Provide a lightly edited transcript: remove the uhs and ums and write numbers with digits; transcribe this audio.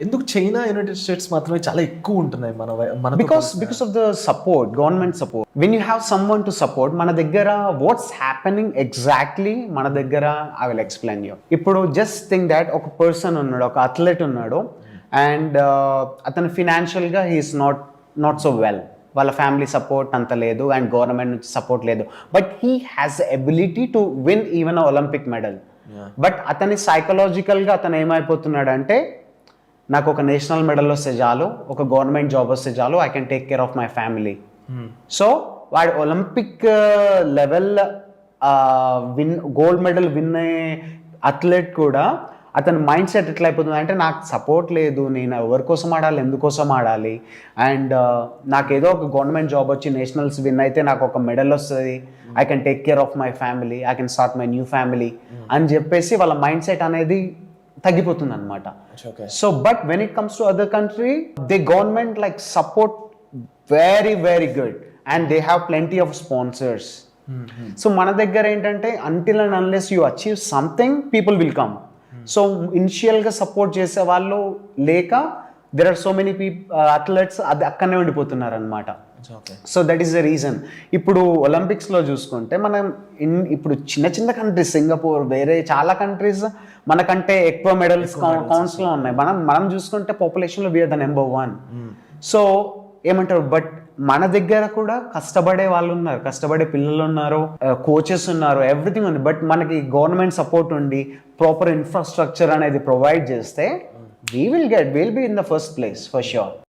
ఎందుకు China, United states మాత్రమే చాలా ఎక్కువ ఉంటున్నాయి మన because of the support, government support. When you have some one to support, మన దగ్గర వాట్స్ హ్యాపెనింగ్ ఎగ్జాక్ట్లీ మన దగ్గర ఐ విల్ ఎక్స్ప్లెయిన్ యూ. ఇప్పుడు జస్ట్ థింక్ దాట్ ఒక పర్సన్ ఉన్నాడు, ఒక అథ్లెట్ ఉన్నాడు, అండ్ అతను ఫినాన్షియల్గా హీఈస్ నాట్ సో వెల్. వాళ్ళ ఫ్యామిలీ సపోర్ట్ అంత లేదు అండ్ గవర్నమెంట్ నుంచి సపోర్ట్ లేదు, but he has ability to win even Olympic medal. But అతని సైకలాజికల్గా అతను ఏమైపోతున్నాడు అంటే, నాకు ఒక నేషనల్ మెడల్ వస్తే చాలు, ఒక గవర్నమెంట్ జాబ్ వస్తే చాలు, I can take care of my family. So వాడు Olympic level gold medal win అయ్యే అథ్లెట్ కూడా అతని మైండ్ సెట్ ఎట్లా అయిపోతుంది అంటే, నాకు సపోర్ట్ లేదు, నేను ఎవరి కోసం ఆడాలి, ఎందుకోసం ఆడాలి, అండ్ నాకు ఏదో ఒక గవర్నమెంట్ జాబ్ వచ్చి నేషనల్స్ విన్ అయితే నాకు ఒక మెడల్ వస్తుంది, I can take care of my family, I can start my new family అని చెప్పేసి వాళ్ళ మైండ్ సెట్ అనేది తగ్గిపోతుంది అనమాట. So but when it comes to other country, they government like support very very good and they have plenty of sponsors. So మన దగ్గర ఏంటంటే, until and unless you achieve something, people will come. So ఇనిషియల్గా support చేసే వాళ్ళు లేక there are so many athletes అది అక్కడనే ఉండిపోతున్నారు అనమాట. So that is the reason. ఇప్పుడు ఒలింపిక్స్లో చూసుకుంటే మనం ఇప్పుడు చిన్న చిన్న కంట్రీస్, సింగపూర్, వేరే చాలా కంట్రీస్ మనకంటే ఎక్కువ మెడల్స్ కౌంట్స్లో ఉన్నాయి. మనం చూసుకుంటే పాపులేషన్లో వీఆర్ ద నెంబర్ 1. సో ఏమంటారు, బట్ మన దగ్గర కూడా కష్టపడే వాళ్ళు ఉన్నారు, కష్టపడే పిల్లలు ఉన్నారు, కోచెస్ ఉన్నారు, ఎవ్రీథింగ్ ఉంది. బట్ మనకి గవర్నమెంట్ సపోర్ట్ ఉండి ప్రాపర్ ఇన్ఫ్రాస్ట్రక్చర్ అనేది ప్రొవైడ్ చేస్తే, we'll be in the first place for sure.